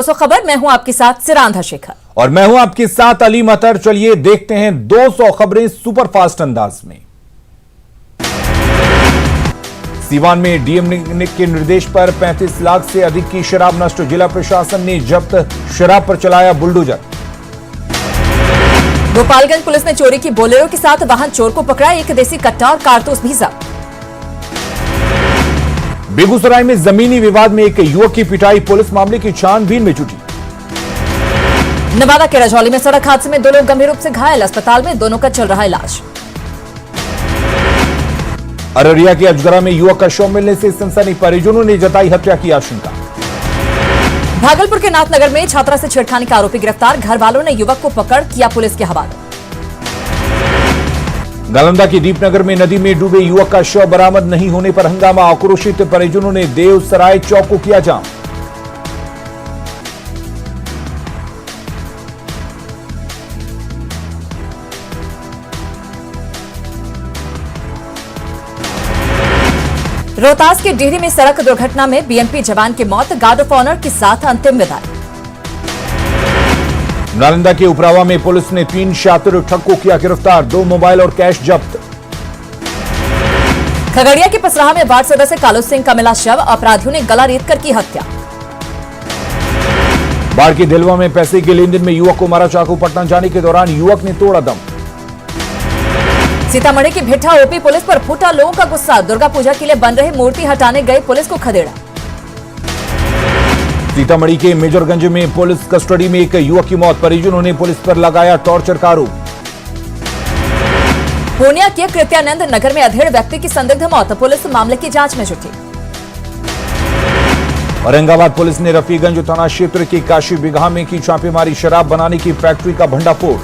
दोस्तों खबर, मैं हूं आपके साथ सिरांधा शेखर और मैं हूं आपके साथ अली मतर। चलिए देखते हैं 200 खबरें सुपरफास्ट अंदाज में। सीवान में डीएम के निर्देश पर 35 लाख से अधिक की शराब नष्ट। जिला प्रशासन ने जब्त शराब पर चलाया बुलडोजर। गोपालगंज पुलिस ने चोरी की बोलेरो के साथ वाहन चोर को पकड़ा। एक देसी कट्टा और कारतूस भी जब्त। बेगूसराय में जमीनी विवाद में एक युवक की पिटाई। पुलिस मामले की छानबीन में जुटी। नवादा के रजौली में सड़क हादसे में 2 लोग गंभीर रूप से घायल। अस्पताल में दोनों का चल रहा इलाज। अररिया के अजगरा में युवक का शव मिलने से सनसनी। परिजनों ने जताई हत्या की आशंका। भागलपुर के नाथनगर में छात्रा से छेड़खानी का आरोपी गिरफ्तार। घर वालों ने युवक को पकड़ किया पुलिस के हवाले। नालंदा की दीपनगर में नदी में डूबे युवक का शव बरामद नहीं होने पर हंगामा। आक्रोशित परिजनों ने देवसराय चौक को किया जाम। रोहतास के डिहरी में सड़क दुर्घटना में बीएमपी जवान की मौत। गार्ड ऑफ ऑनर के साथ अंतिम विदाई। नालंदा के उपरावा में पुलिस ने 3 शातिर ठग को किया गिरफ्तार। 2 मोबाइल और कैश जब्त। खगड़िया के पसराहा में वार्ड सदस्य कालू सिंह का मिला शव। अपराधियों ने गला रेत कर की हत्या। बाढ़ के दिलवा में पैसे के लेन देन में युवक को मारा चाकू। पटना जाने के दौरान युवक ने तोड़ा दम। सीतामढ़ी की भिट्ठा ओपी पुलिस पर फूटा लोगों का गुस्सा। दुर्गा पूजा के लिए बन रही मूर्ति हटाने गए पुलिस को खदेड़ा। सीतामढ़ी के मेजरगंज में पुलिस कस्टडी में एक युवक की मौत। परिजनों ने पुलिस पर लगाया टॉर्चर का आरोप। पूर्णिया के कृत्यानंद नगर में अधेड़ व्यक्ति की संदिग्ध मौत। पुलिस मामले की जांच में जुटी। औरंगाबाद पुलिस ने रफीगंज थाना क्षेत्र के काशी बिगहा में की छापेमारी। शराब बनाने की फैक्ट्री का भंडाफोड़।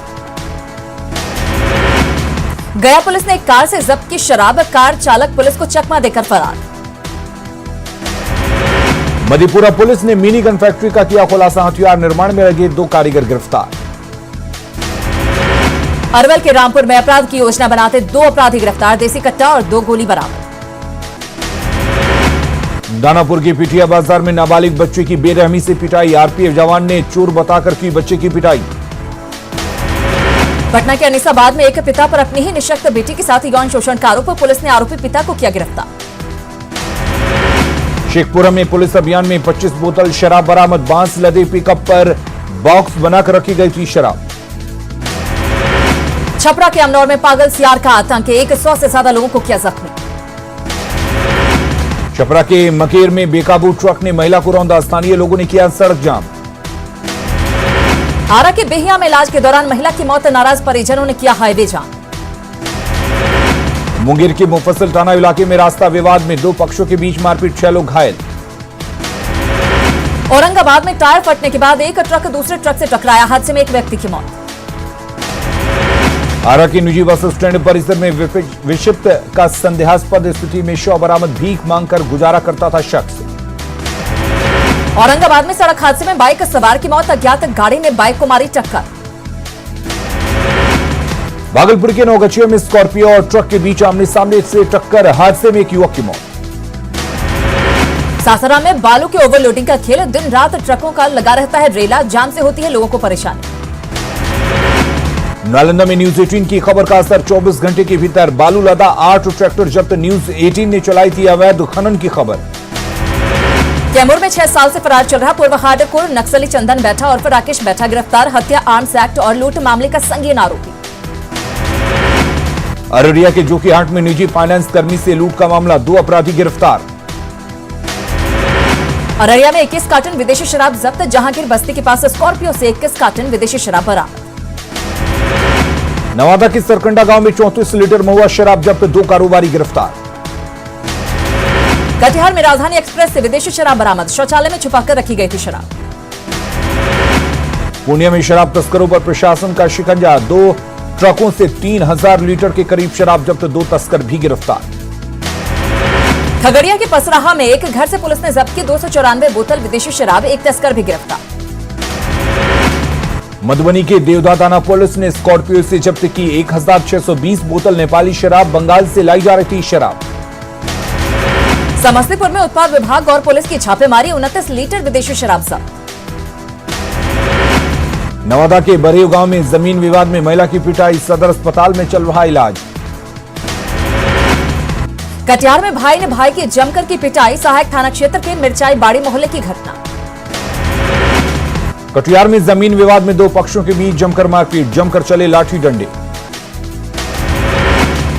गया पुलिस ने एक कार से जब्त की शराब। कार चालक पुलिस को चकमा देकर फरार। मधेपुरा पुलिस ने मिनी गन फैक्ट्री का किया खुलासा। हथियार निर्माण में लगे 2 कारीगर गिरफ्तार। अरवल के रामपुर में अपराध की योजना बनाते 2 अपराधी गिरफ्तार। देसी कट्टा और 2 गोली बरामद। दानापुर के पिटिया बाजार में नाबालिग बच्चे की बेरहमी से पिटाई। आरपीएफ जवान ने चोर बताकर की बच्चे की पिटाई। पटना के अनीसाबाद में एक पिता पर अपनी ही निशक्त बेटी के साथ यौन शोषण का आरोप। पुलिस ने आरोपी पिता को किया गिरफ्तार। शेखपुरा में पुलिस अभियान में 25 बोतल शराब बरामद। बांस लदे पिकअप पर बॉक्स बनाकर रखी गई थी शराब। छपरा के अमनौर में पागल सियार का आतंक। 100 से ज्यादा लोगों को किया जख्मी। छपरा के मकेर में बेकाबू ट्रक ने महिला को रौंदा। स्थानीय लोगों ने किया सड़क जाम। आरा के बेहिया में इलाज के दौरान महिला की मौत। नाराज परिजनों ने किया हाईवे जाम। मुंगेर के मुफस्सिल थाना इलाके में रास्ता विवाद में 2 पक्षों के बीच मारपीट। 6 लोग घायल। औरंगाबाद में टायर फटने के बाद एक ट्रक दूसरे ट्रक से टकराया। हादसे में एक व्यक्ति की मौत। आरा के निजी बस स्टैंड परिसर में विक्षिप्त का संदेहास्पद स्थिति में शव बरामद। भीख मांगकर गुजारा करता था शख्स। औरंगाबाद में सड़क हादसे में बाइक सवार की मौत। अज्ञात गाड़ी ने बाइक को मारी टक्कर। भागलपुर के नौगछिया में स्कॉर्पियो और ट्रक के बीच आमने सामने से टक्कर। हादसे में एक युवक की मौत। सासाराम में बालू के ओवरलोडिंग का खेल। दिन रात ट्रकों का लगा रहता है रेला। जाम से होती है लोगों को परेशानी। नालंदा में न्यूज 18 की खबर का असर। 24 घंटे के भीतर बालू लदा 8 ट्रैक्टर जब्त। न्यूज 18 ने चलाई थी अवैध खनन की खबर। कैमूर में 6 साल से फरार चल रहा पूर्व हार्डकोर नक्सली चंदन बैठा और राकेश बैठा गिरफ्तार। हत्या, आर्म्स एक्ट और लूट मामले का संगीन आरोपी। अररिया के जोकीहाट में निजी फाइनेंस कर्मी से लूट का मामला। 2 अपराधी गिरफ्तार। अररिया में 21 कार्टन विदेशी शराब जब्त। जहांगीर बस्ती के पास स्कॉर्पियो से 21 कार्टन विदेशी शराब बरामद। नवादा के सरकंडा गांव में 34 लीटर महुआ शराब जब्त। 2 कारोबारी गिरफ्तार। कटिहार में राजधानी एक्सप्रेस से विदेशी शराब बरामद। शौचालय में छुपाकर रखी गई थी शराब। पूर्णिया में शराब तस्करों पर प्रशासन का शिकंजा। 2 ट्रकों से 3000 लीटर के करीब शराब जब्त। 2 तस्कर भी गिरफ्तार। खगड़िया के पसराहा में एक घर से पुलिस ने जब्त की 294 बोतल विदेशी शराब। 1 तस्कर भी गिरफ्तार। मधुबनी के देवदा थाना पुलिस ने स्कॉर्पियो से जब्त की 1620 बोतल नेपाली शराब। बंगाल से लाई जा रही थी शराब। समस्तीपुर में उत्पाद विभाग और पुलिस की छापेमारी। 29 लीटर विदेशी शराब जब्त। नवादा के बरेव गांव में जमीन विवाद में महिला की पिटाई, सदर अस्पताल में चल रहा इलाज। कटिहार में भाई ने भाई की जमकर की पिटाई, सहायक थाना क्षेत्र के मिर्चाई बाड़ी मोहल्ले की घटना। कटिहार में जमीन विवाद में दो पक्षों के बीच जमकर मारपीट, जमकर चले लाठी डंडे।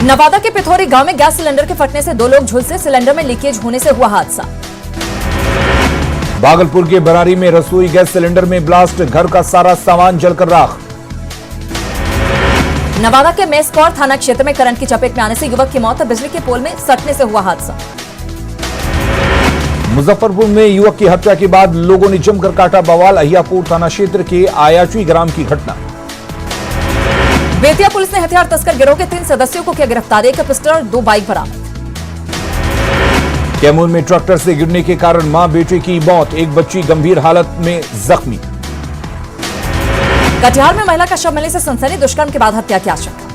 नवादा के पिथौरी गांव में गैस सिलेंडर के फटने से दो लोग झुलसे, सिलेंडर में लीकेज होने से हुआ हादसा। भागलपुर के बरारी में रसोई गैस सिलेंडर में ब्लास्ट, घर का सारा सामान जलकर राख। नवादा के मेस्कौर थाना क्षेत्र में करंट की चपेट में आने से युवक की मौत, बिजली के पोल में सटने से हुआ हादसा। मुजफ्फरपुर में युवक की हत्या के बाद लोगों ने जमकर काटा बवाल, अहियापुर थाना क्षेत्र के आयाची ग्राम की घटना। बेतिया पुलिस ने हथियार तस्कर गिरोह के 3 सदस्यों को किया गिरफ्तार, 1 पिस्टल और 2 बाइक बरामद। कैमूर में ट्रैक्टर से गिरने के कारण मां बेटे की मौत, एक बच्ची गंभीर हालत में जख्मी। कटिहार में महिला का शव मिलने से सनसनी, दुष्कर्म के बाद हत्या की आशंका।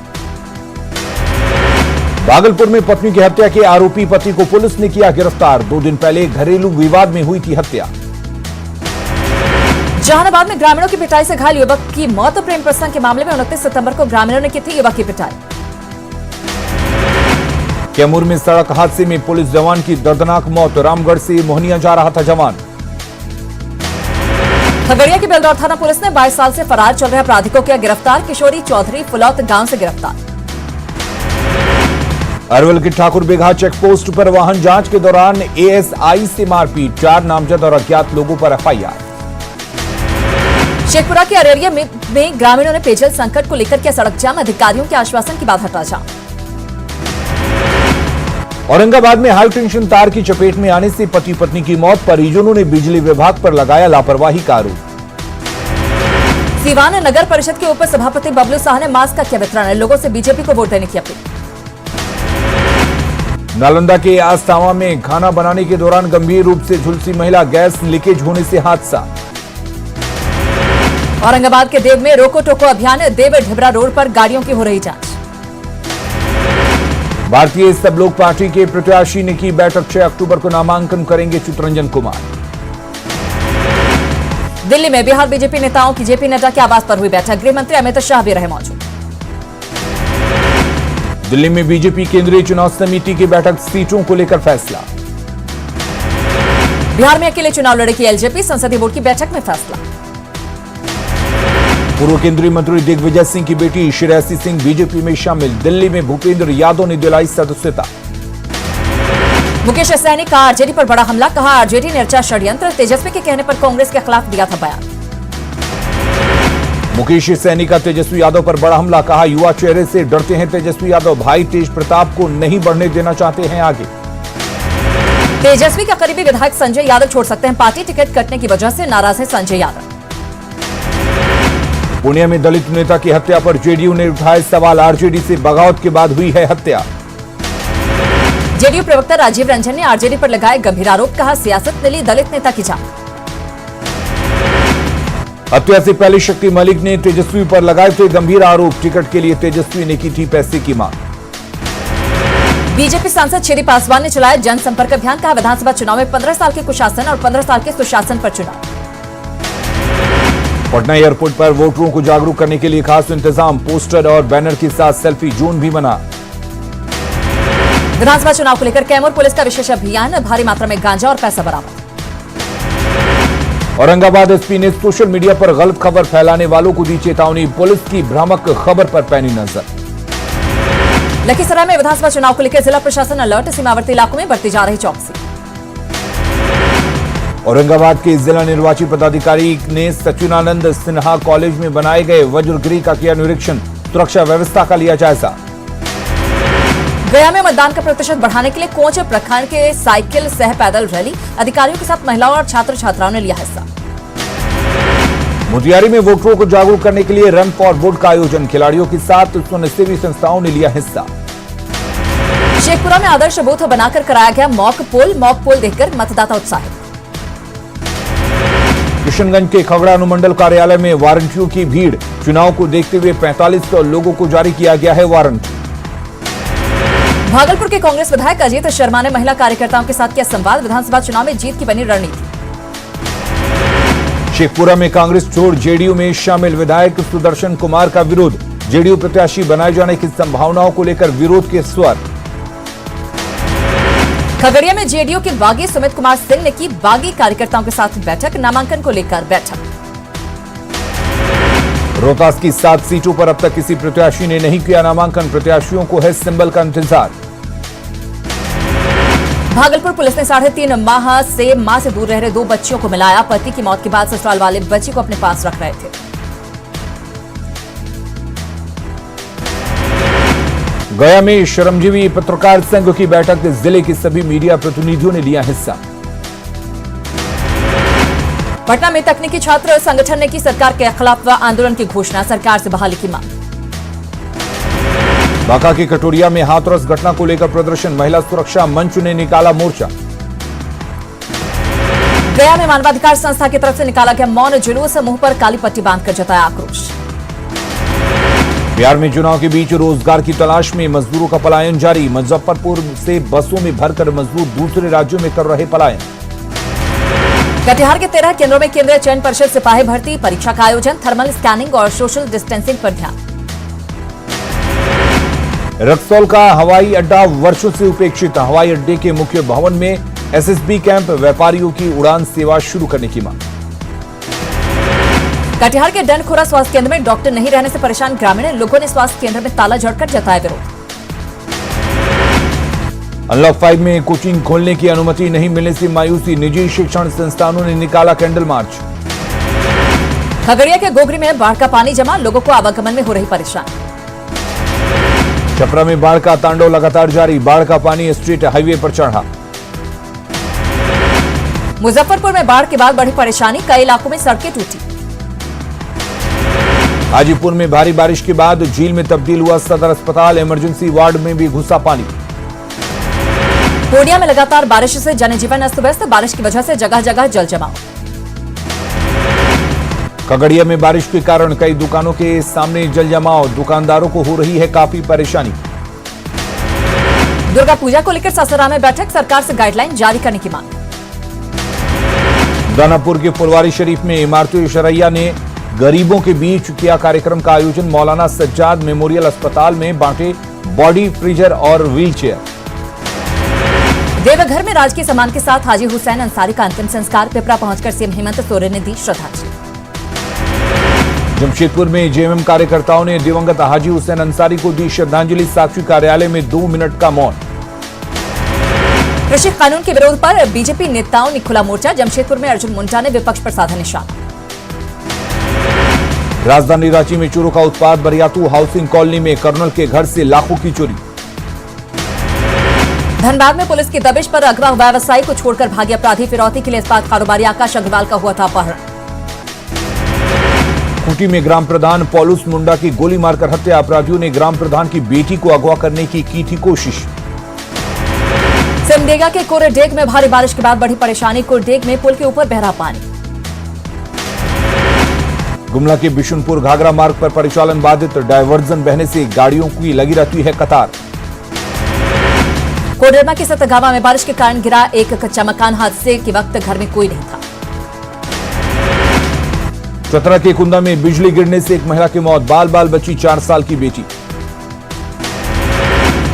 भागलपुर में पत्नी की हत्या के आरोपी पति को पुलिस ने किया गिरफ्तार, 2 दिन पहले घरेलू विवाद में हुई थी हत्या। जहानाबाद में ग्रामीणों की पिटाई से घायल युवक की मौत, प्रेम प्रसंग के मामले में 29 सितंबर को ग्रामीणों ने की थी युवक की पिटाई। कैमूर में सड़क हादसे में पुलिस जवान की दर्दनाक मौत, रामगढ़ से मोहनिया जा रहा था जवान। खगड़िया की बेलदौर थाना पुलिस ने 22 साल से फरार चल रहे अपराधी को किया गिरफ्तार, किशोरी चौधरी फुलौत गांव से गिरफ्तार। अरवल के ठाकुर बेघा चेक पोस्ट पर वाहन जांच के दौरान एएसआई से मारपीट, 4 नामजद और अज्ञात लोगों पर एफआईआर। शेखपुरा के अरेरिया में ग्रामीणों ने पेयजल संकट को लेकर किया सड़क जाम, अधिकारियों के आश्वासन के बाद हटा जाम। औरंगाबाद में हाई टेंशन तार की चपेट में आने से पति पत्नी की मौत, परिजनों ने बिजली विभाग पर लगाया लापरवाही का आरोप। सीवान नगर परिषद के उप सभापति बबलू साह ने मास्क का किया वितरण, लोगों से बीजेपी को वोट देने की अपील। नालंदा के आस्तावा में खाना बनाने के दौरान गंभीर रूप से झुलसी महिला, गैस लीकेज होने से हादसा। औरंगाबाद के देव में रोको टोको अभियान, देव ढिबरा रोड पर गाड़ियों की हो रही जांच। भारतीय सब लोग पार्टी के प्रत्याशी ने की बैठक, 6 अक्टूबर को नामांकन करेंगे चितरंजन कुमार। दिल्ली में बिहार बीजेपी नेताओं की जेपी नड्डा के आवास पर हुई बैठक, गृह मंत्री अमित शाह भी रहे मौजूद। दिल्ली में बीजेपी केंद्रीय चुनाव समिति की बैठक, सीटों को लेकर फैसला। बिहार में अकेले चुनाव लड़ेगी एलजेपी, संसदीय बोर्ड की बैठक में फैसला। पूर्व केंद्रीय मंत्री दिग्विजय सिंह की बेटी श्रेयसी सिंह बीजेपी में शामिल, दिल्ली में भूपेंद्र यादव ने दिलाई सदस्यता। मुकेश सहनी का आरजेडी पर बड़ा हमला, कहा आरजेडी ने रचा षड्यंत्र, तेजस्वी के कहने पर कांग्रेस के खिलाफ दिया था बयान। मुकेश सहनी का तेजस्वी यादव पर बड़ा हमला, कहा युवा चेहरे से डरते हैं तेजस्वी यादव, भाई तेज प्रताप को नहीं बढ़ने देना चाहते हैं आगे। तेजस्वी का करीबी विधायक संजय यादव छोड़ सकते हैं पार्टी, टिकट कटने की वजह से नाराज है संजय यादव। पुणे में दलित नेता की हत्या पर जेडीयू ने उठाए सवाल, आरजेडी से बगावत के बाद हुई है हत्या। जेडीयू प्रवक्ता राजीव रंजन ने आरजेडी पर लगाए गंभीर आरोप, कहा सियासत ने ली दलित नेता की जान। हत्या से पहले शक्ति मलिक ने तेजस्वी पर लगाए थे गंभीर आरोप, टिकट के लिए तेजस्वी ने की थी पैसे की मांग। बीजेपी सांसद श्री पासवान ने चलाया जनसंपर्क अभियान, कहा विधानसभा चुनाव में 15 साल के कुशासन और 15 साल के सुशासन पर चुनाव। पटना एयरपोर्ट पर वोटरों को जागरूक करने के लिए खास इंतजाम, पोस्टर और बैनर के साथ सेल्फी जोन भी बना। विधानसभा चुनाव को लेकर कैमूर पुलिस का विशेष अभियान, भारी मात्रा में गांजा और पैसा बरामद। औरंगाबाद एसपी ने सोशल मीडिया पर गलत खबर फैलाने वालों को दी चेतावनी, पुलिस की भ्रामक खबर पर पैनी नजर। लखीसराय में विधानसभा चुनाव को लेकर जिला प्रशासन अलर्ट, सीमावर्ती इलाकों में बढ़ती जा रही चौकसी। औरंगाबाद के जिला निर्वाची पदाधिकारी ने सचिनानंद सिन्हा कॉलेज में बनाए गए वज्रगृह का किया निरीक्षण, सुरक्षा व्यवस्था का लिया जायजा। गया में मतदान का प्रतिशत बढ़ाने के लिए कोच प्रखंड के साइकिल सह पैदल रैली, अधिकारियों के साथ महिलाओं और छात्र छात्राओं ने लिया हिस्सा। मोतिहारी में वोटरों को जागरूक करने के लिए रन फॉर वोट का आयोजन, खिलाड़ियों के साथ स्वयंसेवी संस्थाओं ने लिया हिस्सा। शेखपुरा में आदर्श बूथ बनाकर कराया गया मॉक पोल देखकर मतदाता उत्साहित। किशनगंज के खगड़ा अनुमंडल कार्यालय में वारंटियों की भीड़, चुनाव को देखते हुए 4500 लोगों को जारी किया गया है वारंट। भागलपुर के कांग्रेस विधायक अजीत शर्मा ने महिला कार्यकर्ताओं के साथ किया संवाद, विधानसभा चुनाव में जीत की बनी रणनीति। शेखपुरा में कांग्रेस छोड़ जेडीयू में शामिल विधायक सुदर्शन कुमार का विरोध। जेडीयू प्रत्याशी बनाए जाने की संभावनाओं को लेकर विरोध के स्वर। खगड़िया में जेडीयू के बागी सुमित कुमार सिंह ने की बागी कार्यकर्ताओं के साथ बैठक, नामांकन को लेकर बैठक। रोहतास की 7 सीटों पर अब तक किसी प्रत्याशी ने नहीं किया नामांकन, प्रत्याशियों को है सिंबल का इंतजार। भागलपुर पुलिस ने 3.5 माह से मां से दूर रह रहे 2 बच्चियों को मिलाया। पति की मौत के बाद ससुराल वाले बच्ची को अपने पास रख रहे थे। गया में श्रमजीवी पत्रकार संघ की बैठक, जिले के सभी मीडिया प्रतिनिधियों ने लिया हिस्सा। पटना में तकनीकी छात्र संगठन ने की सरकार के खिलाफ आंदोलन की घोषणा, सरकार से बहाली की मांग। बांका के कटोरिया में हाथरस घटना को लेकर प्रदर्शन, महिला सुरक्षा मंच ने निकाला मोर्चा। गया में मानवाधिकार संस्था की तरफ से निकाला गया मौन जुलूस, मुंह पर काली पट्टी बांधकर जताया आक्रोश। बिहार में चुनाव के बीच रोजगार की तलाश में मजदूरों का पलायन जारी, मुजफ्फरपुर से बसों में भरकर मजदूर दूसरे राज्यों में कर रहे पलायन। कटिहार के 13 केंद्रों में केंद्रीय चयन परिषद सिपाही भर्ती, परीक्षा का आयोजन, थर्मल स्कैनिंग और सोशल डिस्टेंसिंग पर ध्यान। रक्सौल का हवाई अड्डा वर्षों से उपेक्षित, हवाई अड्डे के मुख्य भवन में एसएसबी कैंप, व्यापारियों की उड़ान सेवा शुरू करने की मांग। कटिहार के डंडखोरा स्वास्थ्य केंद्र में डॉक्टर नहीं रहने से परेशान ग्रामीण, लोगों ने स्वास्थ्य केंद्र में ताला जड़कर जताया विरोध। अनलॉक 5 में कोचिंग खोलने की अनुमति नहीं मिलने से मायूसी, निजी शिक्षण संस्थानों ने निकाला कैंडल मार्च। खगड़िया के गोगरी में बाढ़ का पानी जमा, लोगों को आवागमन में हो रही परेशानी। छपरा में बाढ़ का तांडव लगातार जारी, बाढ़ का पानी स्ट्रीट हाईवे पर चढ़ा। मुजफ्फरपुर में बाढ़ के बाद बढ़ी परेशानी, कई इलाकों में सड़कें टूटी। हाजीपुर में भारी बारिश के बाद झील में तब्दील हुआ सदर अस्पताल, इमरजेंसी वार्ड में भी घुसा पानी। पूर्णिया में लगातार बारिश से जनजीवन अस्त व्यस्त, बारिश की वजह से जगह जगह जल जमाव। खगड़िया में बारिश के कारण कई दुकानों के सामने जल जमाव, दुकानदारों को हो रही है काफी परेशानी। दुर्गा पूजा को लेकर सासाराम में बैठक, सरकार से गाइडलाइन जारी करने की मांग। दानापुर के फुलवारी शरीफ में इमारती शरैया ने गरीबों के बीच किया कार्यक्रम का आयोजन, मौलाना सज्जाद मेमोरियल अस्पताल में बांटे बॉडी फ्रीजर और व्हीलचेयर। देवघर में राजकीय सम्मान के साथ हाजी हुसैन अंसारी का अंतिम संस्कार, पिपरा पहुंचकर सीएम हेमंत सोरेन ने दी श्रद्धांजलि। जमशेदपुर में जेएमएम कार्यकर्ताओं ने दिवंगत हाजी हुसैन अंसारी को दी श्रद्धांजलि, साक्षी कार्यालय में 2 मिनट का मौन। कृषि कानून के विरोध पर बीजेपी नेताओं ने खुला मोर्चा, जमशेदपुर में अर्जुन मुंडा ने विपक्ष पर साधा निशाना। राजधानी रांची में चोरों का उत्पात, बरियातू हाउसिंग कॉलोनी में कर्नल के घर से लाखों की चोरी। धनबाद में पुलिस की दबिश पर अगवा व्यवसायी को छोड़कर भागे अपराधी, फिरौती के लिए इस्पात कारोबारी आकाश अग्रवाल का हुआ था अपहरण। खूंटी में ग्राम प्रधान पॉलुस मुंडा की गोली मारकर हत्या, अपराधियों ने ग्राम प्रधान की बेटी को अगवा करने की थी कोशिश। सिमडेगा के कुरडेग में भारी बारिश के बाद बढ़ी परेशानी, कुरडेग में पुल के ऊपर बह रहा पानी। गुमला के बिशुनपुर घाघरा मार्ग पर परिचालन बाधित, डायवर्जन बहने से गाड़ियों की लगी रहती है कतार। कोडरमा के सतगावा में बारिश के कारण गिरा एक कच्चा मकान, हादसे के वक्त घर में कोई नहीं था। चतरा के कुंदा में बिजली गिरने से एक महिला की मौत, बाल बाल बची 4 साल की बेटी।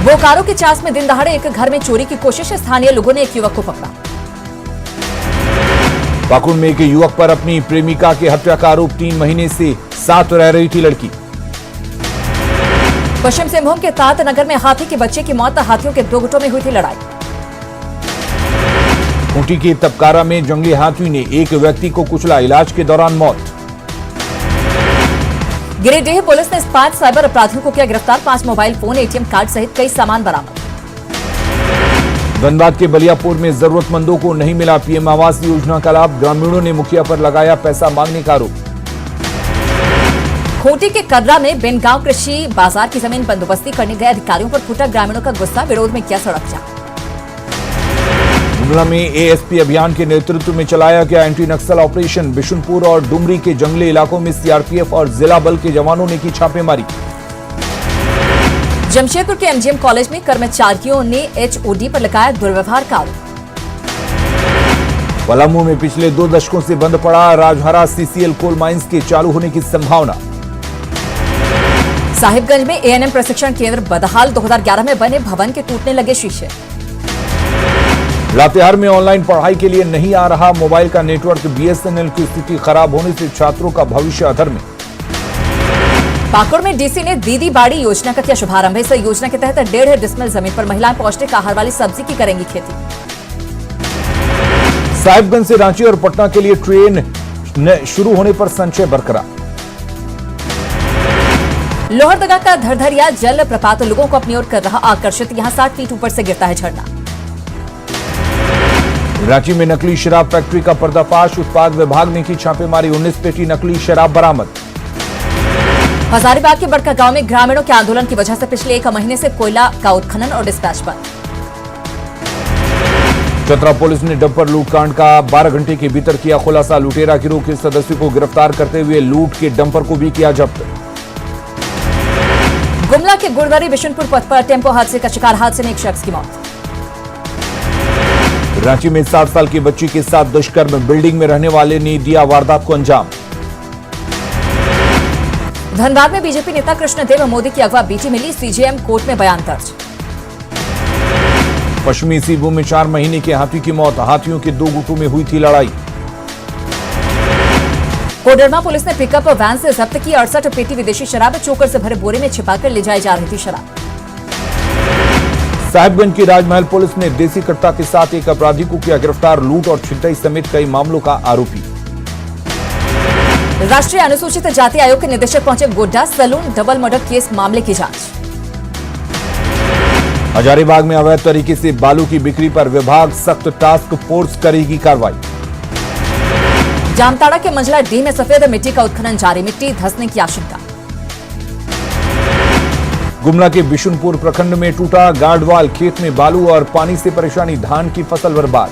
बोकारो के चास में दिन दहाड़े एक घर में चोरी की कोशिश, स्थानीय लोगों ने एक युवक को पकड़ा। पाकुड़ में एक युवक पर अपनी प्रेमिका की हत्या का आरोप, 3 महीने से साथ रह रही थी लड़की। पश्चिम सिंहभूम के तात नगर में हाथी के बच्चे की मौत, हाथियों के 2 गुटों में हुई थी लड़ाई। खूंटी के तपकारा में जंगली हाथी ने एक व्यक्ति को कुचला, इलाज के दौरान मौत। गिरिडीह पुलिस ने 5 साइबर अपराधियों को किया गिरफ्तार, 5 मोबाइल फोन, एटीएम कार्ड सहित कई सामान बरामद। धनबाद के बलियापुर में जरूरतमंदों को नहीं मिला पीएम आवास योजना का लाभ, ग्रामीणों ने मुखिया पर लगाया पैसा मांगने का आरोप। खूंटी के कर्रा में बेनगांव कृषि बाजार की जमीन बंदोबस्ती करने गए अधिकारियों पर फूटा ग्रामीणों का गुस्सा, विरोध में किया सड़क जाम। गुमला में एएसपी अभियान के नेतृत्व में चलाया गया एंटी नक्सल ऑपरेशन, बिशुनपुर और डुमरी के जंगली इलाकों में सीआरपीएफ और जिला बल के जवानों ने की छापेमारी। जमशेदपुर के एमजीएम कॉलेज में कर्मचारियों ने एचओडी पर लगाया दुर्व्यवहार का आरोप। पलामू में पिछले 2 दशकों से बंद पड़ा राजहरा सीसीएल कोल माइंस के चालू होने की संभावना। साहिबगंज में एएनएम प्रशिक्षण केंद्र बदहाल, 2011 में बने भवन के टूटने लगे शीशे। लातेहार में ऑनलाइन पढ़ाई के लिए नहीं आ रहा मोबाइल का नेटवर्क, बीएसएनएल की स्थिति खराब होने से छात्रों का भविष्य अधर में। पाकुड़ में डीसी ने दीदी बाड़ी योजना का किया शुभारंभ। इस योजना के तहत 1.5 डिसमिल जमीन पर महिलाएं पौष्टिक आहार वाली सब्जी की करेंगी खेती। साहिबगंज से रांची और पटना के लिए ट्रेन शुरू होने पर संशय बरकरार। लोहरदगा का धरधरिया जल प्रपात लोगों को अपनी ओर कर रहा आकर्षित, यहां 60 फीट ऊपर से गिरता है झरना। रांची में नकली शराब फैक्ट्री का पर्दाफाश, उत्पाद विभाग ने की छापेमारी, 19 पेटी नकली शराब बरामद। हजारीबाग के बड़का गांव में ग्रामीणों के आंदोलन की वजह से पिछले 1 महीने से कोयला का उत्खनन और डिस्पैच बंद। चतरा पुलिस ने डंपर लूटकांड का 12 घंटे के भीतर किया खुलासा, लुटेरा गिरोह के सदस्यों को गिरफ्तार करते हुए लूट के डंपर को भी किया जब्त। गुमला के गुरुद्वारी बिशनपुर पथ पर टेम्पो हादसे का शिकार, हादसे में एक शख्स की मौत। रांची में 7 साल की बच्ची के साथ दुष्कर्म, बिल्डिंग में रहने वाले ने दिया वारदात को अंजाम। धनबाद में बीजेपी नेता कृष्णदेव मोदी की अगवा बेटी मिली, सीजेएम कोर्ट में बयान दर्ज। पश्चिमी सिंहभूम में 4 महीने के हाथी की मौत, हाथियों के 2 गुटों में हुई थी लड़ाई। कोडरमा पुलिस ने पिकअप वैन से जब्त की 68 पेटी विदेशी शराब, चोकर से भरे बोरे में छिपाकर ले जाई जा रही थी शराब। साहिबगंज की राजमहल पुलिस ने देसी कट्टा के साथ एक अपराधी को किया गिरफ्तार, लूट और छिनतई समेत कई मामलों का आरोपी। राष्ट्रीय अनुसूचित जाति आयोग के निदेशक पहुंचे Godda, saloon double murder case मामले की जांच। हजारीबाग में अवैध तरीके से बालू की बिक्री पर विभाग सख्त, टास्क फोर्स करेगी कार्रवाई। जामताड़ा के मंझला डी में सफेद मिट्टी का उत्खनन जारी, मिट्टी धंसने की आशंका। गुमला के बिशुनपुर प्रखंड में टूटा गार्डवाल, खेत में बालू और पानी से परेशानी, धान की फसल बर्बाद।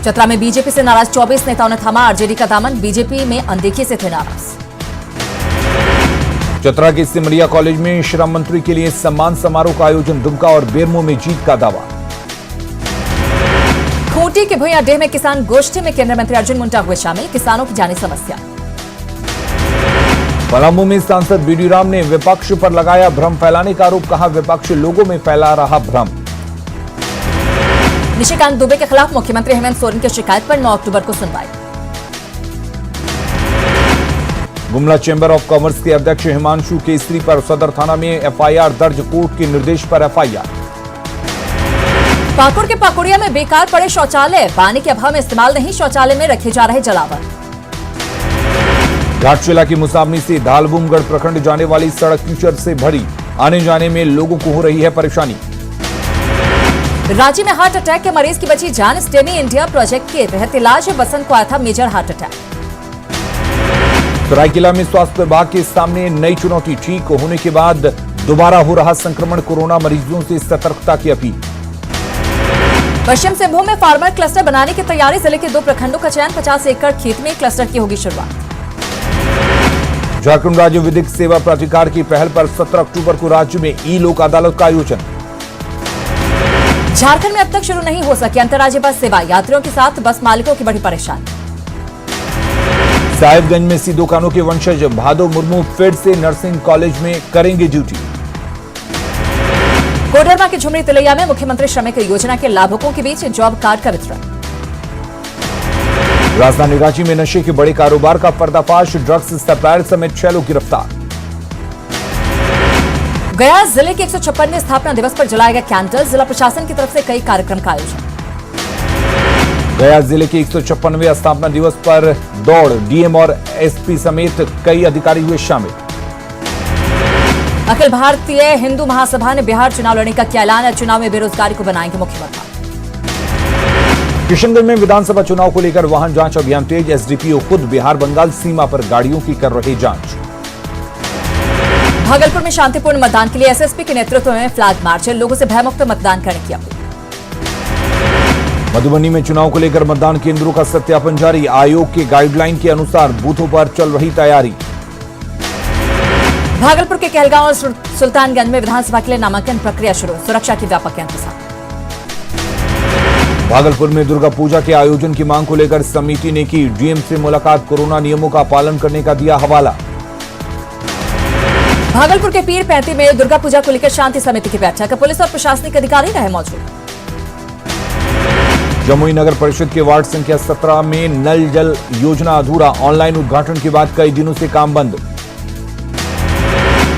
चतरा में बीजेपी से नाराज 24 नेताओं ने थामा आरजेडी का दामन, बीजेपी में अनदेखी से थे नाराज। चतरा के सिमरिया कॉलेज में श्रम मंत्री के लिए सम्मान समारोह का आयोजन, दुमका और बेरमो में जीत का दावा। खूंटी के भुइयाडीह में किसान गोष्ठी में केंद्रीय मंत्री अर्जुन मुंडा हुए शामिल, किसानों की जानी समस्या। पलामू में सांसद बीडी राम ने विपक्ष पर लगाया भ्रम फैलाने का आरोप, कहा विपक्ष लोगों में फैला रहा भ्रम। निशिकांत दुबे के खिलाफ मुख्यमंत्री हेमंत सोरेन की शिकायत पर 9 अक्टूबर को सुनवाई। गुमला चैंबर ऑफ कॉमर्स के अध्यक्ष हिमांशु केसरी पर सदर थाना में एफआईआर दर्ज, कोर्ट के निर्देश पर एफआईआर। पाकुड़ के पाकुड़िया में बेकार पड़े शौचालय, पानी के अभाव में इस्तेमाल नहीं, शौचालय में रखे जा रहे जलावन। घाटशिला की मुसाबनी से धालबुमगढ़ प्रखंड जाने वाली सड़क कीचड़ से भरी, आने जाने में लोगों को हो रही है परेशानी। रांची में हार्ट अटैक के मरीज की बची जान, स्टेमी इंडिया प्रोजेक्ट के तहत इलाज बसंत को आया था मेजर हार्ट अटैक। सरायकेला में स्वास्थ्य विभाग के सामने नई चुनौती, ठीक होने के बाद दोबारा हो रहा संक्रमण, कोरोना मरीजों से सतर्कता की अपील। पश्चिम सिंहभूम में फार्मर क्लस्टर बनाने की तैयारी, जिले के 2 प्रखंडों का चयन, 50 एकड़ खेत में क्लस्टर की होगी शुरुआत। झारखंड राज्य विधिक सेवा प्राधिकार की पहल पर 17 अक्टूबर को राज्य में ई लोक अदालत का आयोजन। झारखंड में अब तक शुरू नहीं हो सकी अंतर्राज्यीय बस सेवा, यात्रियों के साथ बस मालिकों की बड़ी परेशानी। साहिबगंज में सिद्धू कानू के वंशज भादो मुर्मू फिर से नर्सिंग कॉलेज में करेंगे ड्यूटी। कोडरमा के झुमरी तिलैया में मुख्यमंत्री श्रमिक योजना के लाभुकों के बीच जॉब कार्ड का वितरण। राजधानी रांची में नशे के बड़े कारोबार का पर्दाफाश, ड्रग्स सप्लायर समेत 6 लोग गिरफ्तार। गया जिले के 156वें स्थापना दिवस पर जलाया गया कैंडल, जिला प्रशासन की तरफ से कई कार्यक्रम का आयोजन। गया जिले के 156वें स्थापना दिवस पर दौड़, डीएम और एसपी समेत कई अधिकारी हुए शामिल। अखिल भारतीय हिंदू महासभा ने बिहार चुनाव लड़ने का किया ऐलान, चुनाव में बेरोजगारी को बनाएंगे मुख्य मुद्दा। किशनगंज में विधानसभा चुनाव को लेकर वाहन जांच अभियान तेज, एसडीपीओ खुद बिहार बंगाल सीमा पर गाड़ियों की कर रहे जांच। भागलपुर में शांतिपूर्ण मतदान के लिए एसएसपी के नेतृत्व में फ्लैग मार्च, लोगों से भयमुक्त मतदान करने की अपील। मधुबनी में चुनाव को लेकर मतदान केंद्रों का सत्यापन जारी, आयोग के गाइडलाइन के अनुसार बूथों पर चल रही तैयारी। भागलपुर के कहलगांव और सुल्तानगंज में विधानसभा के लिए नामांकन प्रक्रिया शुरू, सुरक्षा के व्यापक इंतजाम। भागलपुर में दुर्गा पूजा के आयोजन की मांग को लेकर समिति ने की डीएम से मुलाकात, कोरोना नियमों का पालन करने का दिया हवाला। भागलपुर के पीर पैंती में दुर्गा पूजा को लेकर शांति समिति की बैठक, पुलिस और प्रशासनिक अधिकारी रहे मौजूद। जमुई नगर परिषद के वार्ड संख्या 17 में नल जल योजना अधूरा, ऑनलाइन उद्घाटन के बाद कई दिनों से काम बंद।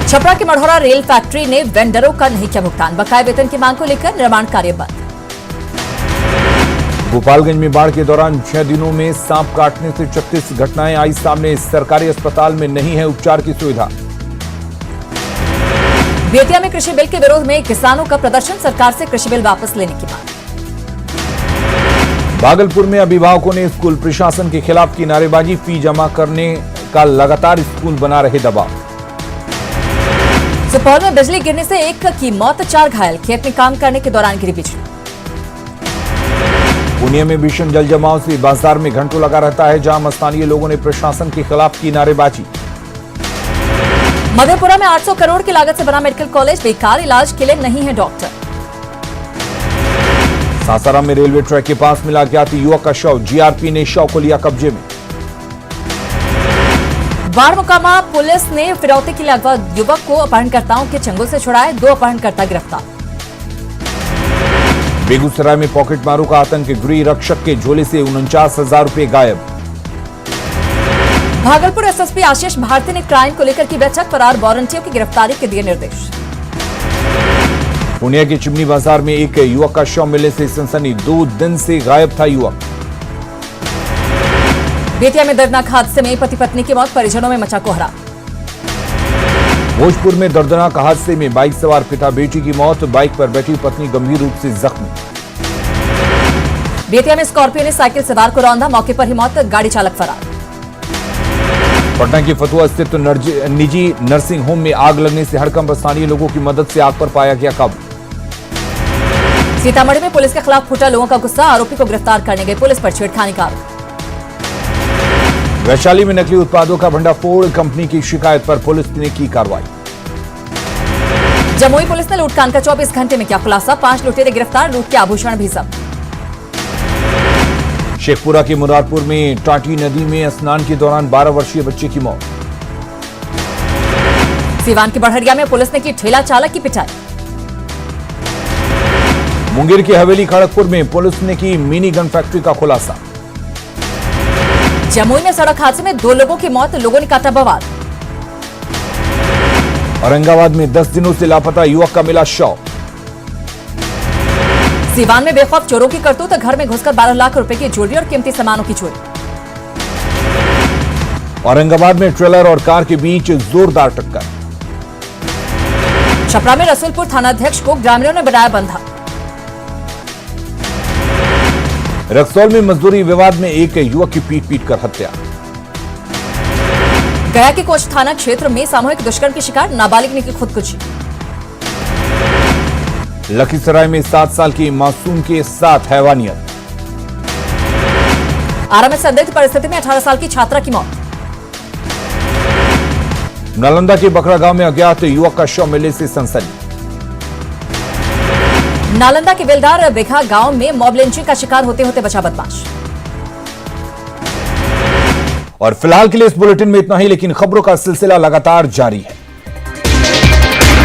छपरा के मढ़ौरा रेल फैक्ट्री ने वेंडरों का नहीं किया भुगतान, बकाया वेतन की मांग को लेकर निर्माण कार्य बंद। गोपालगंज में बाढ़ के दौरान 6 दिनों में सांप काटने से 36 घटनाएं आई सामने, सरकारी अस्पताल में नहीं है उपचार की सुविधा। बेतिया में कृषि बिल के विरोध में किसानों का प्रदर्शन, सरकार से कृषि बिल वापस लेने की मांग। भागलपुर में अभिभावकों ने स्कूल प्रशासन के खिलाफ की नारेबाजी, फी जमा करने का लगातार स्कूल बना रहे दबाव। सुपौल में बिजली गिरने से एक की मौत, 4 घायल, खेत में काम करने के दौरान गिरी बिजली। पुणे में भीषण जल जमाव से बाजार में घंटों लगा रहता है जाम, स्थानीय लोगों ने प्रशासन के खिलाफ की नारेबाजी। मधेपुरा में 800 करोड़ की लागत से बना मेडिकल कॉलेज बेकार, इलाज के लिए नहीं है डॉक्टर। सासाराम में रेलवे ट्रैक के पास मिला अज्ञात युवक का शव, जीआरपी ने शव को लिया कब्जे में। बाढ़मुकामा पुलिस ने फिरौती के लिए अगवा युवक को अपहरणकर्ताओं के चंगुल से छुड़ाए, 2 अपहरणकर्ता गिरफ्तार। बेगूसराय में पॉकेट मारों का आतंक, गृह रक्षक के झोले से 49,000 रुपए गायब। भागलपुर एसएसपी आशीष भारती ने क्राइम को लेकर की बैठक, फरार वारंटियों की गिरफ्तारी के दिए निर्देश। पुणे के चिमनी बाजार में एक युवक का शव मिलने से सनसनी, 2 दिन से गायब था युवक। बेतिया में दर्दनाक हादसे में पति पत्नी की मौत, परिजनों में मचा कोहरा। भोजपुर में दर्दनाक हादसे में बाइक सवार पिता बेटी की मौत, बाइक पर बैठी पत्नी गंभीर रूप से जख्मी। बेतिया में स्कॉर्पियो ने साइकिल सवार को रौंदा, मौके पर ही मौत, गाड़ी चालक फरार। पटना के फतुहा स्थित निजी नर्सिंग होम में आग लगने से हड़कंप, स्थानीय लोगों की मदद से आग पर पाया गया काबू। सीतामढ़ी में पुलिस के खिलाफ फूटा लोगों का गुस्सा, आरोपी को गिरफ्तार करने गए पुलिस पर छेड़खानी का आरोप। वैशाली में नकली उत्पादों का भंडाफोड़, कंपनी की शिकायत पर पुलिस ने की कार्रवाई। जमुई पुलिस ने लूटकांड का 24 घंटे में किया खुलासा, 5 लुटेरे गिरफ्तार, लूट के आभूषण भी जब्त। शेखपुरा के मुरारपुर में टाटी नदी में स्नान के दौरान 12 वर्षीय बच्चे की मौत। सीवान की बढ़हरिया में पुलिस ने की ठेला चालक की पिटाई। मुंगेर की हवेली खड़गपुर में पुलिस ने की मिनी गन फैक्ट्री का खुलासा। जमुई में सड़क हादसे में 2 लोगों की मौत, लोगों ने काटा बवाल। औरंगाबाद में 10 दिनों से लापता युवक का मिला शव। सीवान में बेखौफ चोरों की करतूत, घर में घुसकर 12 लाख रुपए की ज्वेलरी और कीमती सामानों की चोरी। औरंगाबाद में ट्रेलर और कार के बीच जोरदार टक्कर। छपरा में रसूलपुर थानाध्यक्ष को ग्रामीणों ने बनाया बंधा। रक्सौल में मजदूरी विवाद में एक युवक की पीट कर हत्या। गया के कोच थाना क्षेत्र में सामूहिक दुष्कर्म की शिकार, नाबालिग ने की खुदकुशी। लखीसराय में 7 साल की मासूम के साथ हैवानियत। आरा में संदिग्ध परिस्थिति में 18 साल की छात्रा की मौत। नालंदा के बकरा गांव में अज्ञात युवक का शव मिलने से सनसनी। नालंदा के बेलदार बिघा गांव में मॉब लिंचिंग का शिकार होते होते बचा बदमाश। और फिलहाल के लिए इस बुलेटिन में इतना ही, लेकिन खबरों का सिलसिला लगातार जारी है।